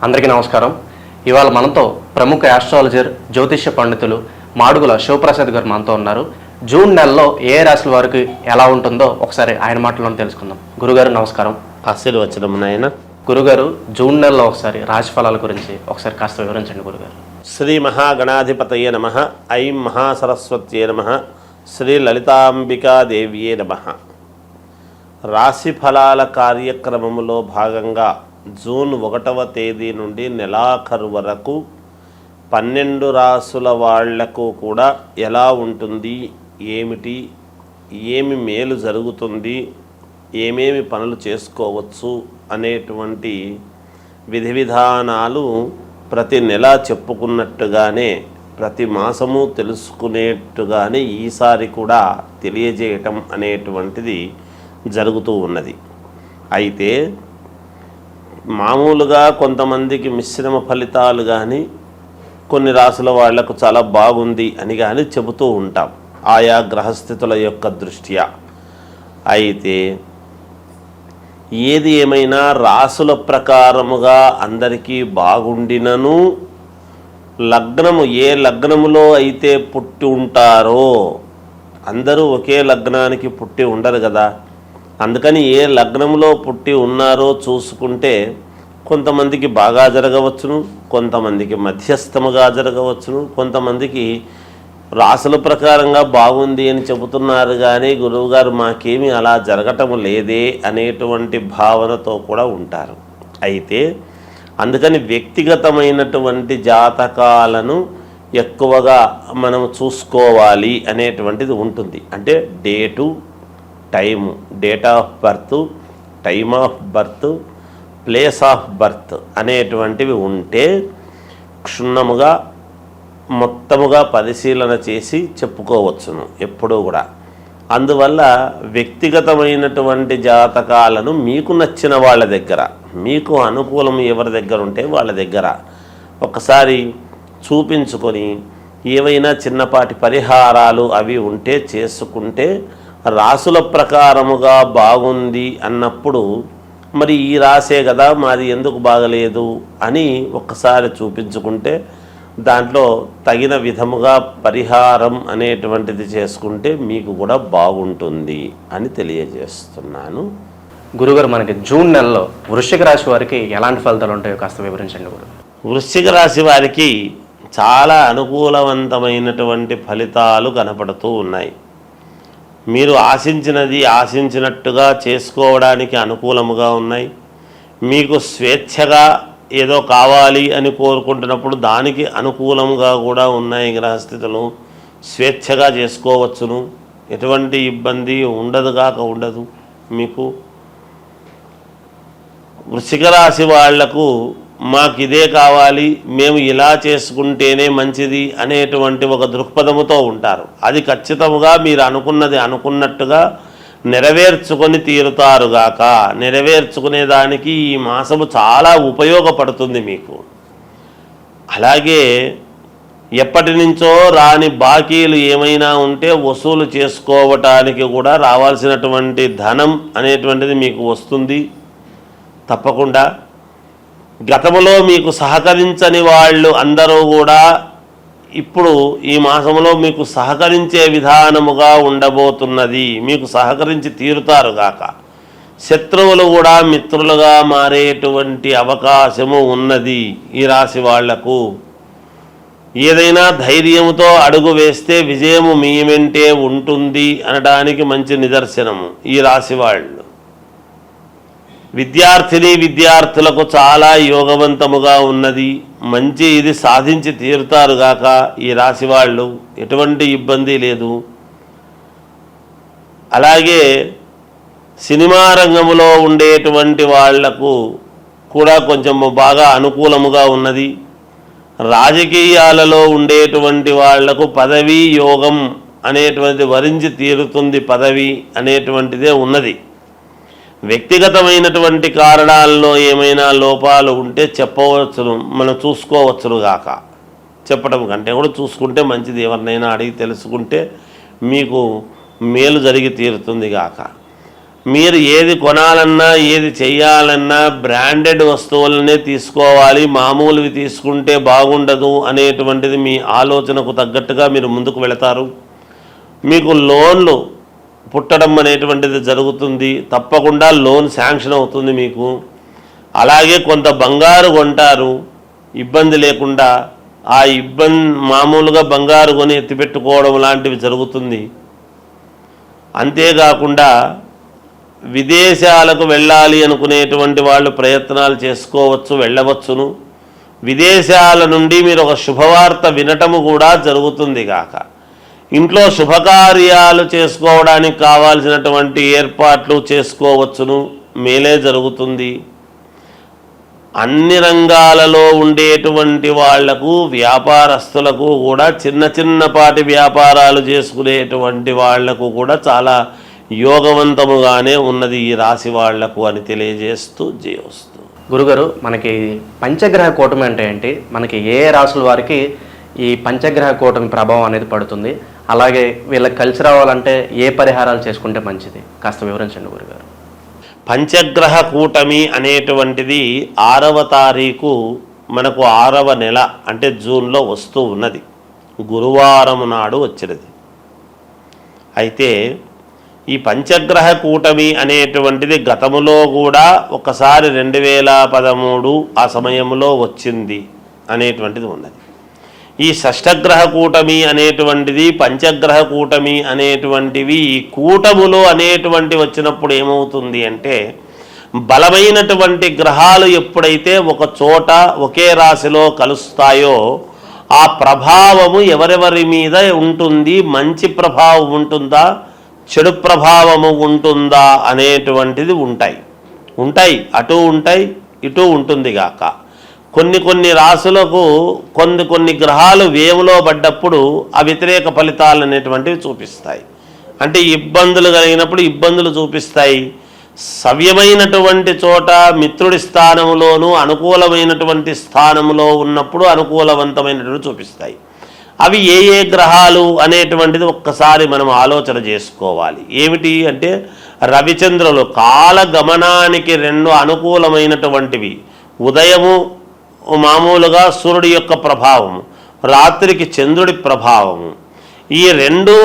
అందరికీ నమస్కారం. ఇవాళ మనతో ప్రముఖ ఆస్ట్రాలజర్, జ్యోతిష్య పండితులు మాడుగుల శివప్రసాద్ గారు మనతో ఉన్నారు. జూన్ నెలలో ఏ రాశుల వారికి ఎలా ఉంటుందో ఒకసారి ఆయన మాటలను తెలుసుకుందాం. గురుగారు నమస్కారం. ఆశీర్వచనం నాయన. గురుగారు, జూన్ నెలలో ఒకసారి రాశి ఫలాల గురించి ఒకసారి కాస్త వివరించండి గురుగారు. శ్రీ మహాగణాధిపతయే నమః. ఐం మహాసరస్వత్యే నమః. శ్రీ లలితాంబికాదేవ్యే నమః. రాశి ఫలాల కార్యక్రమంలో భాగంగా జూన్ 1వ తేదీ నుండి నెలాఖరు వరకు 12 రాసుల వాళ్లకు కూడా ఎలా ఉంటుంది, ఏమిటి, ఏమి మేలు జరుగుతుంది, ఏమేమి పనులు చేసుకోవచ్చు అనేటువంటి విధి విధానాలు ప్రతి నెల చెప్పుకున్నట్టుగానే ప్రతి మాసము తెలుసుకునేట్టుగానే ఈసారి కూడా తెలియజేయటం అనేటువంటిది జరుగుతూ ఉన్నది. అయితే మామూలుగా కొంతమందికి మిశ్రమ ఫలితాలు కానీ కొన్ని రాసుల వాళ్లకు చాలా బాగుంది అని కానీ చెబుతూ ఉంటాం ఆయా గ్రహస్థితుల యొక్క దృష్ట్యా. అయితే ఏది ఏమైనా రాసుల ప్రకారముగా అందరికీ బాగుండినను లగ్నము ఏ లగ్నములో అయితే పుట్టి ఉంటారో, అందరూ ఒకే లగ్నానికి పుట్టి ఉండరు కదా, అందుకని ఏ లగ్నంలో పుట్టి ఉన్నారో చూసుకుంటే కొంతమందికి బాగా జరగవచ్చును, కొంతమందికి మధ్యస్థముగా జరగవచ్చును, కొంతమందికి రాసుల ప్రకారంగా బాగుంది అని చెబుతున్నారు కానీ గురువుగారు మాకేమీ అలా జరగటం లేదే అనేటువంటి భావనతో కూడా ఉంటారు. అయితే అందుకని వ్యక్తిగతమైనటువంటి జాతకాలను ఎక్కువగా మనం చూసుకోవాలి అనేటువంటిది ఉంటుంది. అంటే date, time, date of birth, time of birth, place of birth అనేటువంటివి ఉంటే క్షుణ్ణముగా మొత్తముగా పరిశీలన చేసి చెప్పుకోవచ్చును ఎప్పుడూ కూడా. అందువల్ల వ్యక్తిగతమైనటువంటి జాతకాలను మీకు నచ్చిన వాళ్ళ దగ్గర, మీకు అనుకూలం ఎవరి దగ్గర ఉంటే వాళ్ళ దగ్గర ఒకసారి చూపించుకొని ఏవైనా చిన్నపాటి పరిహారాలు అవి ఉంటే చేసుకుంటే రాసుల ప్రకారముగా బాగుంది అన్నప్పుడు మరి ఈ రాసే కదా మాది ఎందుకు బాగలేదు అని ఒక్కసారి చూపించుకుంటే దాంట్లో తగిన విధముగా పరిహారం అనేటువంటిది చేసుకుంటే మీకు కూడా బాగుంటుంది అని తెలియజేస్తున్నాను. గురుగారు, మనకి జూన్ నెలలో వృశ్చిక రాశి వారికి ఎలాంటి ఫలితాలు ఉంటాయో కాస్త వివరించండి గురు. వృశ్చిక రాశి వారికి చాలా అనుకూలవంతమైనటువంటి ఫలితాలు కనపడుతూ ఉన్నాయి. మీరు ఆశించినట్టుగా చేసుకోవడానికి అనుకూలముగా ఉన్నాయి. మీకు స్వేచ్ఛగా ఏదో కావాలి అని కోరుకుంటున్నప్పుడు దానికి అనుకూలంగా కూడా ఉన్నాయి గ్రహస్థితులు. స్వేచ్ఛగా చేసుకోవచ్చును, ఎటువంటి ఇబ్బంది ఉండదు మీకు. వృశ్చిక రాశి వాళ్లకు మాకు ఇదే కావాలి, మేము ఇలా చేసుకుంటేనే మంచిది అనేటువంటి ఒక దృక్పథముతో ఉంటారు. అది ఖచ్చితంగా మీరు అనుకున్నది అనుకున్నట్టుగా నెరవేర్చుకొని తీరుతారుగాక. నెరవేర్చుకునేదానికి ఈ మాసము చాలా ఉపయోగపడుతుంది మీకు. అలాగే ఎప్పటి నుంచో రాని బాకీలు ఏమైనా ఉంటే వసూలు చేసుకోవటానికి కూడా రావాల్సినటువంటి ధనం అనేటువంటిది మీకు వస్తుంది తప్పకుండా. గతంలో మీకు సహకరించని వాళ్ళు అందరూ కూడా ఇప్పుడు ఈ మాసంలో మీకు సహకరించే విధానముగా ఉండబోతున్నది. మీకు సహకరించి తీరుతారుగాక. శత్రువులు కూడా మిత్రులుగా మారేటువంటి అవకాశము ఉన్నది ఈ రాశి వాళ్లకు. ఏదైనా ధైర్యంతో అడుగు వేస్తే విజయము మీ వెంటే ఉంటుంది అనడానికి మంచి నిదర్శనము ఈ రాశి వాళ్ళు. విద్యార్థులకు చాలా యోగవంతముగా ఉన్నది. మంచి ఇది సాధించి తీరుతారుగాక ఈ రాశి వాళ్ళు. ఎటువంటి ఇబ్బంది లేదు. అలాగే సినిమా రంగంలో ఉండేటువంటి వాళ్లకు కూడా కొంచెం బాగా అనుకూలముగా ఉన్నది. రాజకీయాలలో ఉండేటువంటి వాళ్లకు పదవీ యోగం అనేటువంటిది వరించి తీరుతుంది. పదవి అనేటువంటిదే ఉన్నది. వ్యక్తిగతమైనటువంటి కారణాల్లో ఏమైనా లోపాలు ఉంటే చెప్పవచ్చును, మనం చూసుకోవచ్చును గాక. చెప్పడం కంటే కూడా చూసుకుంటే మంచిది. ఎవరినైనా అడిగి తెలుసుకుంటే మీకు మేలు జరిగి తీరుతుంది గాక. మీరు ఏది కొనాలన్నా ఏది చేయాలన్నా బ్రాండెడ్ వస్తువులనే తీసుకోవాలి, మామూలువి తీసుకుంటే బాగుండదు అనేటువంటిది మీ ఆలోచనకు తగ్గట్టుగా మీరు ముందుకు వెళతారు. మీకు లోన్లు పుట్టడం అనేటువంటిది జరుగుతుంది, తప్పకుండా లోన్ శాంక్షన్ అవుతుంది మీకు. అలాగే కొంత బంగారు కొంటారు ఇబ్బంది లేకుండా, ఆ మామూలుగా బంగారు కొని ఎత్తిపెట్టుకోవడం లాంటివి జరుగుతుంది. అంతేకాకుండా విదేశాలకు వెళ్ళాలి అనుకునేటువంటి వాళ్ళు ప్రయత్నాలు చేసుకోవచ్చు, వెళ్ళవచ్చును. విదేశాల నుండి మీరు ఒక శుభవార్త వినటము కూడా జరుగుతుంది కాక ఇంట్లో శుభకార్యాలు చేసుకోవడానికి కావాల్సినటువంటి ఏర్పాట్లు చేసుకోవచ్చును, మేలే జరుగుతుంది. అన్ని రంగాలలో ఉండేటువంటి వాళ్లకు, వ్యాపారస్తులకు కూడా, చిన్నపాటి వ్యాపారాలు చేసుకునేటువంటి వాళ్లకు కూడా చాలా యోగవంతముగానే ఉన్నది ఈ రాశి వాళ్లకు అని తెలియజేస్తూ జయోస్తు. గురుగారు, మనకి పంచగ్రహ కూటమి అంటే ఏంటి, మనకి ఏ రాశుల వారికి ఈ పంచగ్రహ కూటమి ప్రభావం అనేది పడుతుంది, అలాగే వీళ్ళకి కలిసి రావాలంటే ఏ పరిహారాలు చేసుకుంటే మంచిది, కాస్త వివరించండి గురుగారు. పంచగ్రహ కూటమి అనేటువంటిది 6వ తారీఖు మనకు 6వ నెల అంటే జూన్లో వస్తూ ఉన్నది, గురువారం నాడు వచ్చినది. అయితే ఈ పంచగ్రహ కూటమి అనేటువంటిది గతములో కూడా ఒకసారి 2013 ఆ సమయంలో వచ్చింది అనేటువంటిది ఉన్నది. ఈ షష్టగ్రహ కూటమి అనేటువంటిది, పంచగ్రహ కూటమి అనేటువంటివి ఈ కూటములు అనేటువంటి వచ్చినప్పుడు ఏమవుతుంది అంటే, బలమైనటువంటి గ్రహాలు ఎప్పుడైతే ఒక చోట ఒకే రాశిలో కలుస్తాయో ఆ ప్రభావము ఎవరెవరి మీద ఉంటుంది, మంచి ప్రభావం ఉంటుందా, చెడు ప్రభావము ఉంటుందా అనేటువంటిది ఉంటాయి అటు ఉంటాయి ఇటు ఉంటుంది గాక. కొన్ని రాశులకు కొన్ని గ్రహాలు వేవులో పడ్డప్పుడు ఆ వ్యతిరేక ఫలితాలు అనేటువంటివి చూపిస్తాయి. అంటే ఇబ్బందులు కలిగినప్పుడు ఇబ్బందులు చూపిస్తాయి. సవ్యమైనటువంటి చోట మిత్రుడి స్థానంలోనూ అనుకూలమైనటువంటి స్థానంలో ఉన్నప్పుడు అనుకూలవంతమైనటువంటి చూపిస్తాయి. అవి ఏ గ్రహాలు అనేటువంటిది ఒక్కసారి మనం ఆలోచన చేసుకోవాలి. ఏమిటి అంటే, రవిచంద్రులు కాలగమనానికి 2 అనుకూలమైనటువంటివి. ఉదయము మామూలుగా సూర్యుడి యొక్క ప్రభావము, రాత్రికి చంద్రుడి ప్రభావము. ఈ 2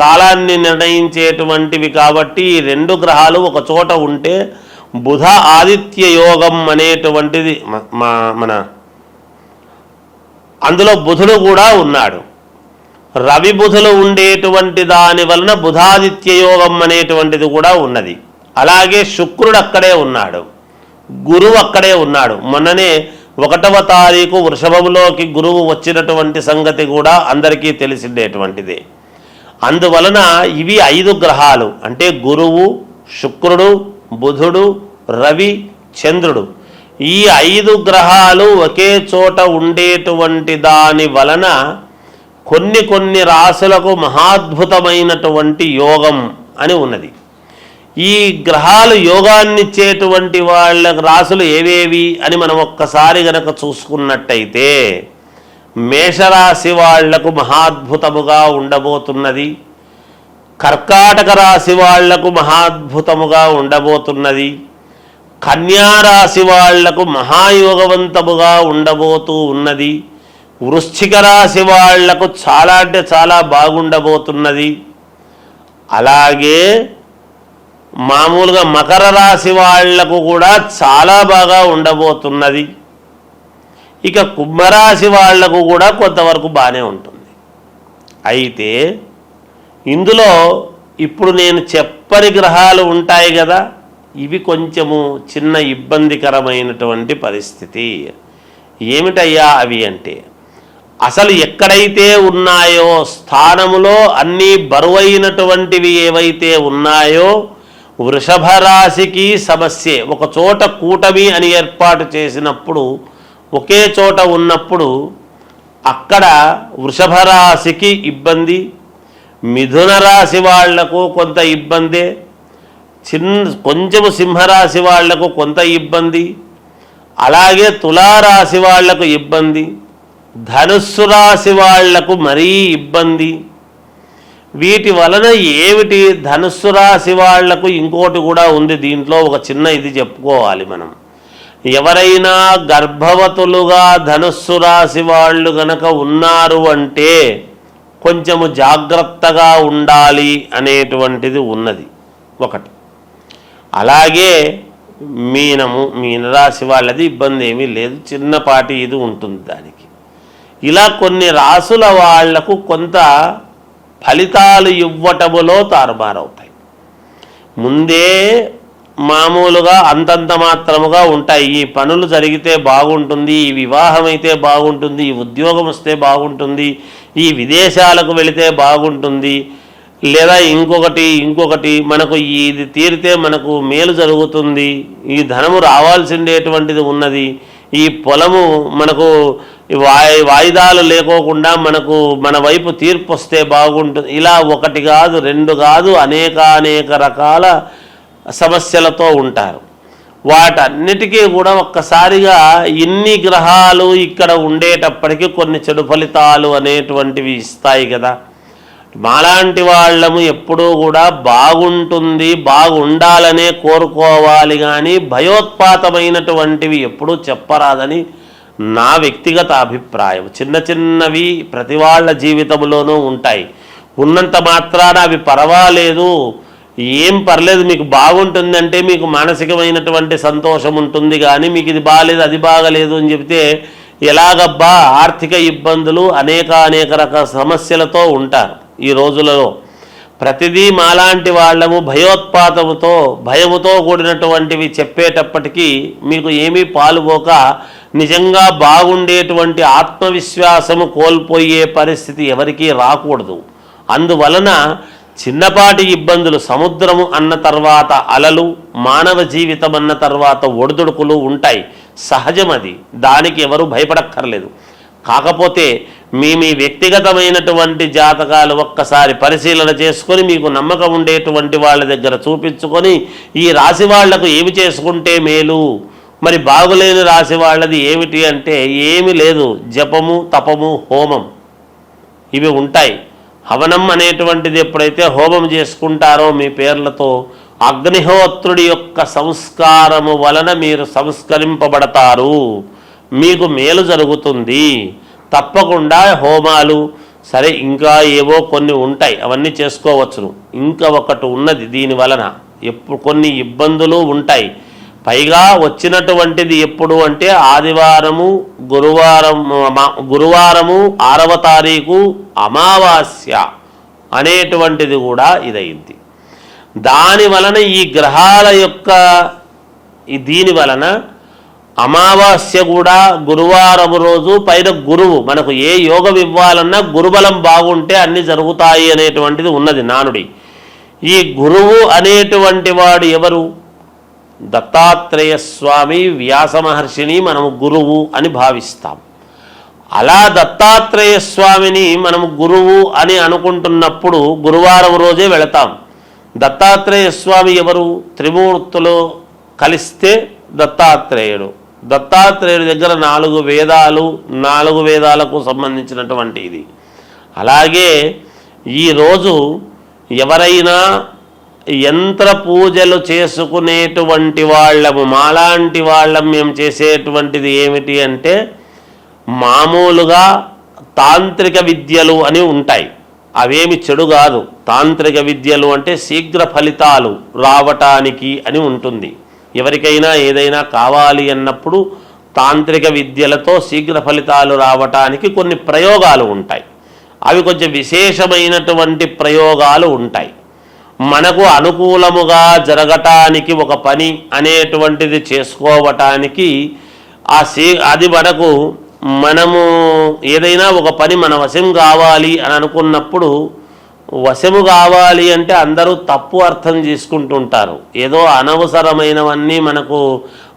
కాలాన్ని నిర్ణయించేటువంటివి కాబట్టి ఈ 2 గ్రహాలు ఒక చోట ఉంటే బుధ ఆదిత్య యోగం అనేటువంటిది మన అందులో బుధుడు కూడా ఉన్నాడు. రవి బుధులు ఉండేటువంటి దాని వలన బుధాదిత్య యోగం అనేటువంటిది కూడా ఉన్నది. అలాగే శుక్రుడు అక్కడే ఉన్నాడు, గురువు అక్కడే ఉన్నాడు. మొన్ననే 1వ తారీఖు వృషభంలోకి గురువు వచ్చినటువంటి సంగతి కూడా అందరికీ తెలిసిండేటువంటిదే. అందువలన ఇవి 5 గ్రహాలు అంటే గురువు, శుక్రుడు, బుధుడు, రవి, చంద్రుడు. ఈ 5 గ్రహాలు ఒకే చోట ఉండేటువంటి దాని వలన కొన్ని రాశులకు మహాద్భుతమైనటువంటి యోగం అని ఉన్నది. ఈ గ్రహాలు యోగాన్నిచ్చేటువంటి వాళ్ళ రాశులు ఏవేవి అని మనం ఒక్కసారి గనక చూసుకున్నట్టయితే, మేషరాశి వాళ్లకు మహాద్భుతముగా ఉండబోతున్నది, కర్కాటక రాశి వాళ్లకు మహాద్భుతముగా ఉండబోతున్నది, కన్యారాశి వాళ్లకు మహాయోగవంతముగా ఉండబోతూ ఉన్నది, వృశ్చిక రాశి వాళ్లకు చాలా అంటే చాలా బాగుండబోతున్నది. అలాగే మామూలుగా మకర రాశి వాళ్లకు కూడా చాలా బాగా ఉండబోతున్నది. ఇక కుంభరాశి వాళ్లకు కూడా కొంతవరకు బాగానే ఉంటుంది. అయితే ఇందులో ఇప్పుడు నేను చెప్పని గ్రహాలు ఉంటాయి కదా, ఇవి కొంచెము చిన్న ఇబ్బందికరమైనటువంటి పరిస్థితి. ఏమిటయ్యా అవి అంటే, అసలు ఎక్కడైతే ఉన్నాయో స్థానములో అన్నీ బరువైనటువంటివి ఏవైతే ఉన్నాయో, వృషభ రాశికి సమస్యే. ఒక చోట కూటమి అని ఏర్పాటు చేసినప్పుడు, ఒకే చోట ఉన్నప్పుడు అక్కడ వృషభ రాశికి ఇబ్బంది, మిథున రాశి వాళ్లకు కొంత ఇబ్బందే, కొంచెము సింహరాశి వాళ్లకు కొంత ఇబ్బంది, అలాగే తులారాశి వాళ్లకు ఇబ్బంది, ధనుస్సు రాశి వాళ్లకు మరీ ఇబ్బంది. వీటి వలన ఏమిటి? ధనుస్సు రాశి వాళ్లకు ఇంకోటి కూడా ఉంది దీంట్లో, ఒక చిన్న ఇది చెప్పుకోవాలి మనం. ఎవరైనా గర్భవతులుగా ధనుస్సు రాశి వాళ్ళు గనక ఉన్నారు అంటే కొంచెము జాగ్రత్తగా ఉండాలి అనేటువంటిది ఉన్నది ఒకటి. అలాగే మీనరాశి వాళ్ళది ఇబ్బంది ఏమీ లేదు, చిన్నపాటి ఇది ఉంటుంది దానికి. ఇలా కొన్ని రాసుల వాళ్లకు కొంత ఫలితాలు ఇవ్వటములో తారుమారవుతాయి. ముందే మామూలుగా అంతంత మాత్రముగా ఉంటాయి. ఈ పనులు జరిగితే బాగుంటుంది, ఈ వివాహం అయితే బాగుంటుంది, ఈ ఉద్యోగం వస్తే బాగుంటుంది, ఈ విదేశాలకు వెళితే బాగుంటుంది, లేదా ఇంకొకటి మనకు ఇది తీరితే మనకు మేలు జరుగుతుంది, ఈ ధనము రావాల్సిండేటువంటిది ఉన్నది, ఈ పొలము మనకు వాయిదాలు లేకోకుండా మనకు మన వైపు తీర్పు వస్తే బాగుంటుంది. ఇలా ఒకటి కాదు, రెండు కాదు, అనేక రకాల సమస్యలతో ఉంటారు. వాటన్నిటికీ కూడా ఒక్కసారిగా ఇన్ని గ్రహాలు ఇక్కడ ఉండేటప్పటికీ కొన్ని చెడు ఫలితాలు అనేటువంటివి ఇస్తాయి కదా. మాలాంటి వాళ్ళము ఎప్పుడూ కూడా బాగుంటుంది, బాగుండాలనే కోరుకోవాలి, కానీ భయోత్పాతమైనటువంటివి ఎప్పుడూ చెప్పరాదని నా వ్యక్తిగత అభిప్రాయం. చిన్నవి ప్రతి వాళ్ళ జీవితంలోనూ ఉంటాయి. ఉన్నంత మాత్రాన అవి పర్వాలేదు, ఏం పర్లేదు, మీకు బాగుంటుందంటే మీకు మానసికమైనటువంటి సంతోషం ఉంటుంది, కానీ మీకు ఇది బాగాలేదు అది బాగలేదు అని చెబితే ఎలాగబ్బా? ఆర్థిక ఇబ్బందులు అనేక రకాల సమస్యలతో ఉంటారు ఈ రోజులలో. ప్రతిదీ మాలాంటి వాళ్ళము భయముతో కూడినటువంటివి చెప్పేటప్పటికీ మీకు ఏమీ పాలుపోక నిజంగా బాగుండేటువంటి ఆత్మవిశ్వాసము కోల్పోయే పరిస్థితి ఎవరికీ రాకూడదు. అందువలన చిన్నపాటి ఇబ్బందులు, సముద్రము అన్న తర్వాత అలలు, మానవ జీవితం అన్న తర్వాత ఒడిదుడుకులు ఉంటాయి, సహజం అది, దానికి ఎవరు భయపడక్కర్లేదు. కాకపోతే మీ వ్యక్తిగతమైనటువంటి జాతకాలు ఒక్కసారి పరిశీలన చేసుకొని మీకు నమ్మకం ఉండేటువంటి వాళ్ళ దగ్గర చూపించుకొని ఈ రాశి వాళ్లకు ఏమి చేసుకుంటే మేలు, మరి బాగులేని రాశి వాళ్ళది ఏమిటి అంటే ఏమీ లేదు, జపము, తపము, హోమం ఇవి ఉంటాయి. హవనం అనేటువంటిది ఎప్పుడైతే హోమం చేసుకుంటారో మీ పేర్లతో అగ్నిహోత్రుడి యొక్క సంస్కారము వలన మీరు సంస్కరింపబడతారు, మీకు మేలు జరుగుతుంది. తప్పకుండా హోమాలు సరే, ఇంకా ఏవో కొన్ని ఉంటాయి, అవన్నీ చేసుకోవచ్చును. ఇంకా ఒకటి ఉన్నది, దీని వలన కొన్ని ఇబ్బందులు ఉంటాయి. పైగా వచ్చినటువంటిది ఎప్పుడు అంటే ఆదివారము, గురువారము 6వ తారీఖు అమావాస్య అనేటువంటిది కూడా ఇదైంది. దాని వలన ఈ గ్రహాల యొక్క దీని వలన అమావాస్య కూడా గురువారం రోజు, పైన గురువు, మనకు ఏ యోగం ఇవ్వాలన్నా గురుబలం బాగుంటే అన్ని జరుగుతాయి అనేటువంటిది ఉన్నది నానుడి. ఈ గురువు అనేటువంటి వాడు ఎవరు? దత్తాత్రేయ స్వామి, వ్యాస మహర్షిని మనము గురువు అని భావిస్తాం. అలా దత్తాత్రేయ స్వామిని మనము గురువు అని అనుకుంటున్నప్పుడు గురువారం రోజే వెళతాం. దత్తాత్రేయ స్వామి ఎవరు? త్రిమూర్తులు కలిస్తే దత్తాత్రేయుడు. దత్తాత్రేయుడి దగ్గర 4 వేదాలు, 4 వేదాలకు సంబంధించినటువంటి ఇది. అలాగే ఈరోజు ఎవరైనా యంత్ర పూజలు చేసుకునేటువంటి వాళ్ళము, మాలాంటి వాళ్ళం మేము చేసేటువంటిది ఏమిటి అంటే మామూలుగా తాంత్రిక విద్యలు అని ఉంటాయి. అవేమి చెడు కాదు. తాంత్రిక విద్యలు అంటే శీఘ్ర ఫలితాలు రావటానికి అని ఉంటుంది. ఎవరికైనా ఏదైనా కావాలి అన్నప్పుడు తాంత్రిక విద్యలతో శీఘ్ర ఫలితాలు రావటానికి కొన్ని ప్రయోగాలు ఉంటాయి. అవి కొంచెం విశేషమైనటువంటి ప్రయోగాలు ఉంటాయి. మనకు అనుకూలముగా జరగటానికి ఒక పని అనేటువంటిది చేసుకోవటానికి అది మనము ఏదైనా ఒక పని మన వశం కావాలి అని అనుకున్నప్పుడు, వశము కావాలి అంటే అందరూ తప్పు అర్థం చేసుకుంటుంటారు. ఏదో అనవసరమైనవన్నీ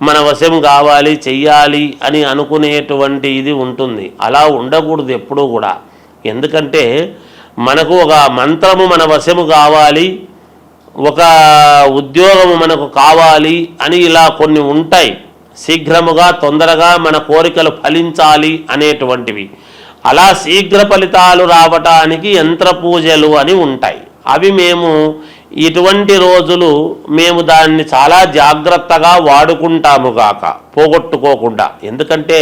మన వశం కావాలి, చెయ్యాలి అని అనుకునేటువంటి ఇది ఉంటుంది. అలా ఉండకూడదు ఎప్పుడూ కూడా. ఎందుకంటే మనకు ఒక మంత్రము మన వశము కావాలి, ఒక ఉద్యోగము మనకు కావాలి అని ఇలా కొన్ని ఉంటాయి. శీఘ్రముగా తొందరగా మన కోరికలు ఫలించాలి అనేటువంటివి. అలా శీఘ్ర ఫలితాలు రావటానికి యంత్ర పూజలు అని ఉంటాయి. అవి మేము ఇటువంటి రోజులు మేము దాన్ని చాలా జాగ్రత్తగా వాడుకుంటాము గాక, పోగొట్టుకోకుండా. ఎందుకంటే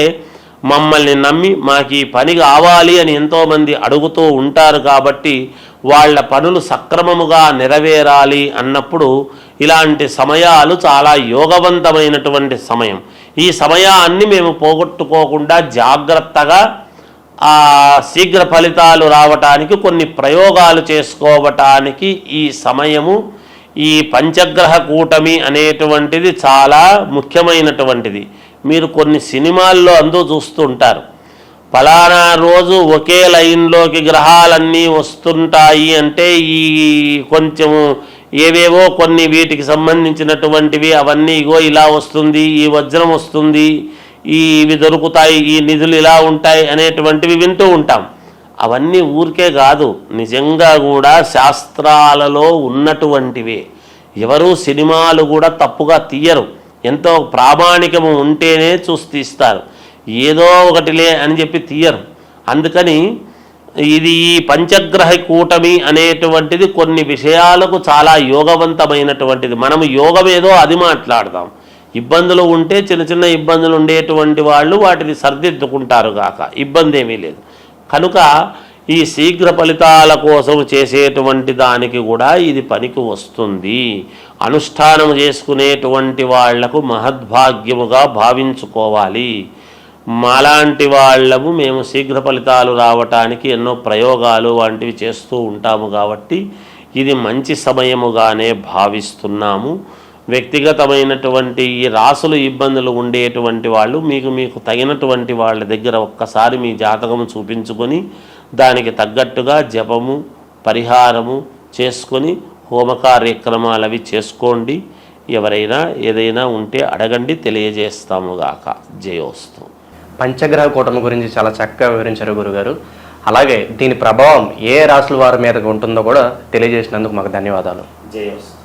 మమ్మల్ని నమ్మి మాకు ఈ పని కావాలి అని ఎంతోమంది అడుగుతూ ఉంటారు కాబట్టి వాళ్ళ పనులు సక్రమముగా నెరవేరాలి అన్నప్పుడు ఇలాంటి సమయాలు చాలా యోగవంతమైనటువంటి సమయం. ఈ సమయాన్ని మేము పోగొట్టుకోకుండా జాగ్రత్తగా శీఘ్ర ఫలితాలు రావటానికి కొన్ని ప్రయోగాలు చేసుకోవటానికి ఈ సమయము, ఈ పంచగ్రహ కూటమి అనేటువంటిది చాలా ముఖ్యమైనటువంటిది. మీరు కొన్ని సినిమాల్లో చూస్తుంటారు, ఫలానా రోజు ఒకే లైన్లోకి గ్రహాలన్నీ వస్తుంటాయి అంటే ఈ కొంచెము ఏవేవో కొన్ని వీటికి సంబంధించినటువంటివి అవన్నీ ఇగో ఇలా వస్తుంది, ఈ వజ్రం వస్తుంది, ఇవి దొరుకుతాయి, ఈ నిధులు ఇలా ఉంటాయి అనేటువంటివి వింటూ ఉంటాం. అవన్నీ ఊరికే కాదు, నిజంగా కూడా శాస్త్రాలలో ఉన్నటువంటివే. ఎవరు సినిమాలు కూడా తప్పుగా తీయరు, ఎంతో ప్రామాణికము ఉంటేనే చూసి తీస్తారు, ఏదో ఒకటిలే అని చెప్పి తీయరు. అందుకని ఇది ఈ పంచగ్రహ కూటమి అనేటువంటిది కొన్ని విషయాలకు చాలా యోగవంతమైనటువంటిది. మనము యోగం ఏదో అది మాట్లాడదాం. ఇబ్బందులు ఉంటే చిన్న చిన్న ఇబ్బందులు ఉండేటువంటి వాళ్ళు వాటిని సర్దిద్దుకుంటారు కాక ఇబ్బంది ఏమీ లేదు. కనుక ఈ శీఘ్ర ఫలితాల కోసం చేసేటువంటి దానికి కూడా ఇది పనికి వస్తుంది. అనుష్ఠానం చేసుకునేటువంటి వాళ్లకు మహద్భాగ్యముగా భావించుకోవాలి. మాలాంటి వాళ్ళము మేము శీఘ్ర ఫలితాలు రావటానికి ఎన్నో ప్రయోగాలు వంటివి చేస్తూ ఉంటాము కాబట్టి ఇది మంచి సమయముగానే భావిస్తున్నాము. వ్యక్తిగతమైనటువంటి ఈ రాసులు ఇబ్బందులు ఉండేటువంటి వాళ్ళు మీకు తగినటువంటి వాళ్ళ దగ్గర ఒక్కసారి మీ జాతకము చూపించుకొని దానికి తగ్గట్టుగా జపము పరిహారము చేసుకొని హోమ కార్యక్రమాలు అవి చేసుకోండి. ఎవరైనా ఏదైనా ఉంటే అడగండి, తెలియజేస్తాముగాక. జయోస్తు. పంచగ్రహ కూటమి గురించి చాలా చక్కగా వివరించారు గురుగారు. అలాగే దీని ప్రభావం ఏ రాశుల వారి మీద ఉంటుందో కూడా తెలియజేసినందుకు మాకు ధన్యవాదాలు. జయోస్తు.